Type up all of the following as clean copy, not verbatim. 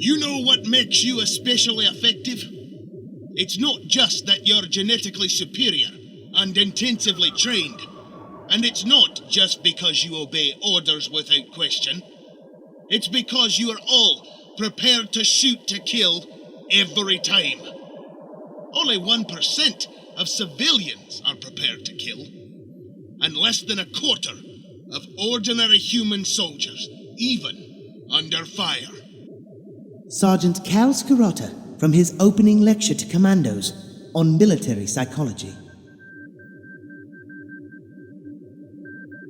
You know what makes you especially effective? It's not just that you're genetically superior and intensively trained. And it's not just because you obey orders without question. It's because you are all prepared to shoot to kill every time. Only 1% of civilians are prepared to kill. And less than a quarter of ordinary human soldiers, even under fire. Sergeant Cal Scarrotta from his opening lecture to commandos on military psychology.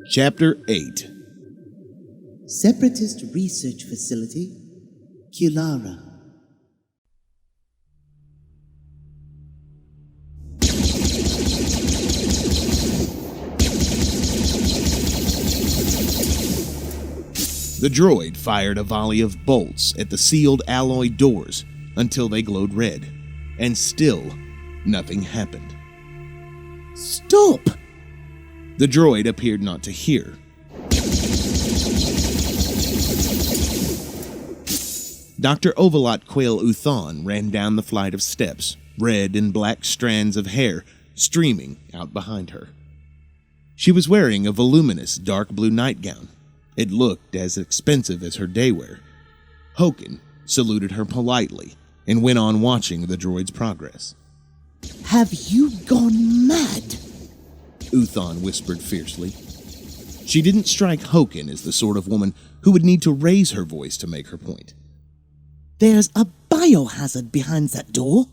Chapter 8. Separatist Research Facility, Kulara. The droid fired a volley of bolts at the sealed alloy doors until they glowed red, and still nothing happened. Stop! The droid appeared not to hear. Dr. Ovalot Quail Uthon ran down the flight of steps, red and black strands of hair streaming out behind her. She was wearing a voluminous dark blue nightgown. It looked as expensive as her daywear. Hokin saluted her politely and went on watching the droid's progress. Have you gone mad? Uthon whispered fiercely. She didn't strike Hokin as the sort of woman who would need to raise her voice to make her point. There's a biohazard behind that door.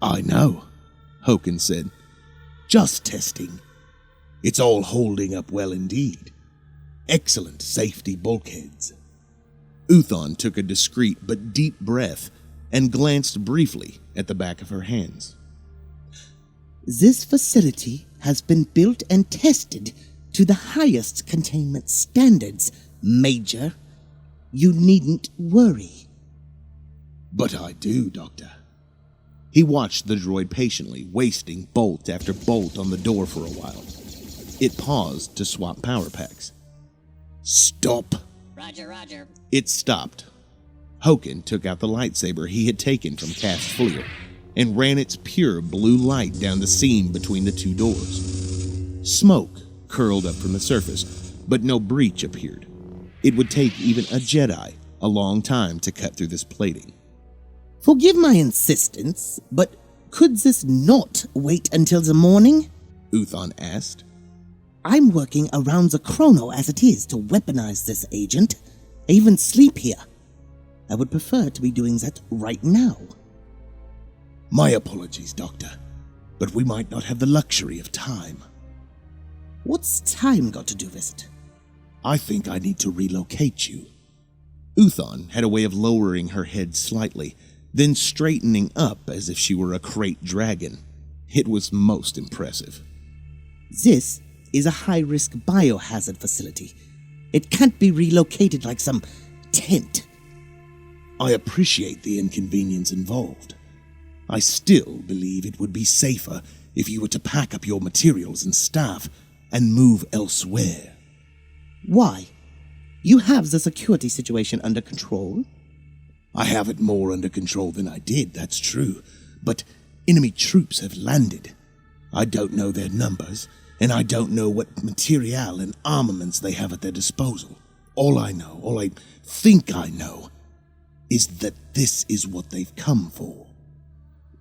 I know, Hokin said. Just testing. It's all holding up well indeed. Excellent safety bulkheads. Uthon took a discreet but deep breath and glanced briefly at the back of her hands. This facility has been built and tested to the highest containment standards, Major. You needn't worry. But I do, Doctor. He watched the droid patiently, wasting bolt after bolt on the door for a while. It paused to swap power packs. Stop! Roger, roger. It stopped. Hokin took out the lightsaber he had taken from Cass Fleer and ran its pure blue light down the seam between the two doors. Smoke curled up from the surface, but no breach appeared. It would take even a Jedi a long time to cut through this plating. Forgive my insistence, but could this not wait until the morning? Uthon asked. I'm working around the chrono as it is to weaponize this agent. I even sleep here. I would prefer to be doing that right now. My apologies, Doctor, but we might not have the luxury of time. What's time got to do with it? I think I need to relocate you. Uthon had a way of lowering her head slightly, then straightening up as if she were a crate dragon. It was most impressive. This is a high-risk biohazard facility. It can't be relocated like some tent. I appreciate the inconvenience involved. I still believe it would be safer if you were to pack up your materials and staff and move elsewhere. Why? You have the security situation under control? I have it more under control than I did, that's true. But enemy troops have landed. I don't know their numbers, and I don't know what material and armaments they have at their disposal. All I think I know, is that this is what they've come for.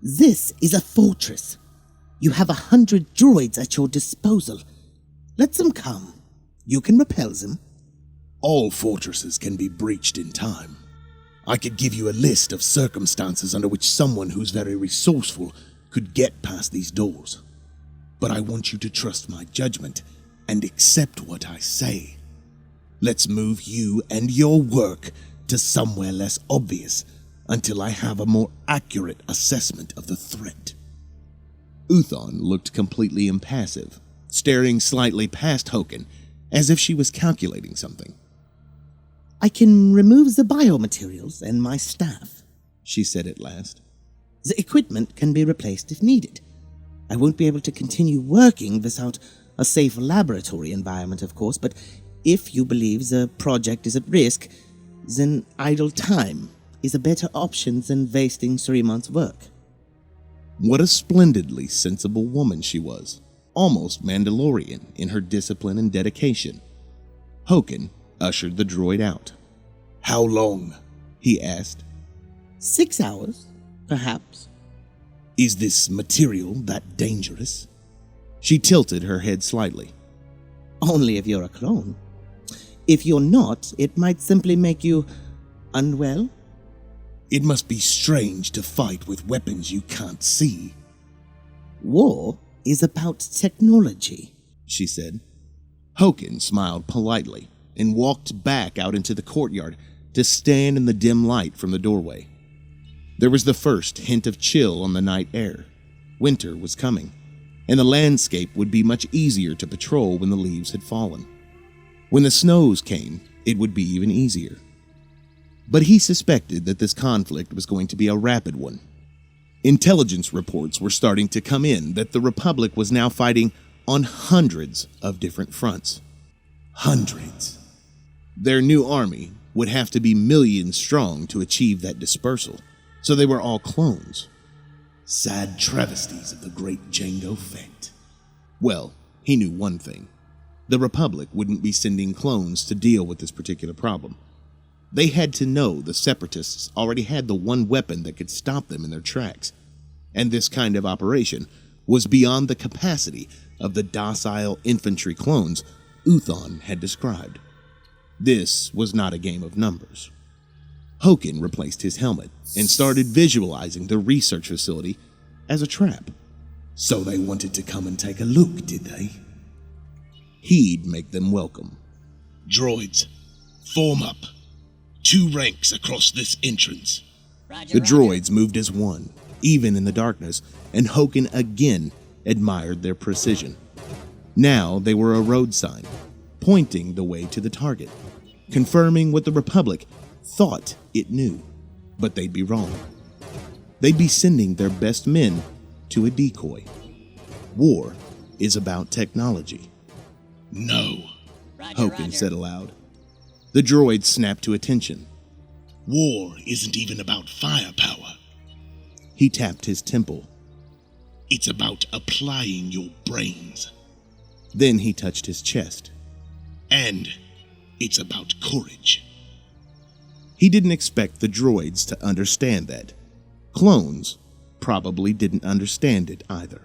This is a fortress. You have 100 droids at your disposal. Let them come. You can repel them. All fortresses can be breached in time. I could give you a list of circumstances under which someone who's very resourceful could get past these doors. But I want you to trust my judgment and accept what I say. Let's move you and your work to somewhere less obvious until I have a more accurate assessment of the threat. Uthon looked completely impassive, staring slightly past Hokin as if she was calculating something. I can remove the biomaterials and my staff, she said at last. The equipment can be replaced if needed. I won't be able to continue working without a safe laboratory environment, of course, but if you believe the project is at risk, then idle time is a better option than wasting 3 months' work. What a splendidly sensible woman she was, almost Mandalorian in her discipline and dedication. Hokin ushered the droid out. "How long?" he asked. 6 hours, perhaps. "Is this material that dangerous?" She tilted her head slightly. Only if you're a clone. If you're not, it might simply make you unwell. "It must be strange to fight with weapons you can't see." War is about technology, she said. Hokin smiled politely and walked back out into the courtyard to stand in the dim light from the doorway. There was the first hint of chill on the night air. Winter was coming, and the landscape would be much easier to patrol when the leaves had fallen. When the snows came, it would be even easier. But he suspected that this conflict was going to be a rapid one. Intelligence reports were starting to come in that the Republic was now fighting on hundreds of different fronts. Hundreds. Their new army would have to be millions strong to achieve that dispersal, so they were all clones. Sad travesties of the great Jango Fett. Well, he knew one thing. The Republic wouldn't be sending clones to deal with this particular problem. They had to know the Separatists already had the one weapon that could stop them in their tracks, and this kind of operation was beyond the capacity of the docile infantry clones Uthon had described. This was not a game of numbers. Hokin replaced his helmet and started visualizing the research facility as a trap. So they wanted to come and take a look, did they? He'd make them welcome. "Droids, form up. 2 ranks across this entrance." The droids moved as one, even in the darkness, and Hokin again admired their precision. Now they were a road sign, pointing the way to the target, confirming what the Republic thought it knew, but they'd be wrong. They'd be sending their best men to a decoy. War is about technology. "No," Hokin said aloud. The droid snapped to attention. "War isn't even about firepower. He tapped his temple. It's about applying your brains. Then he touched his chest. And it's about courage." He didn't expect the droids to understand that. Clones probably didn't understand it either.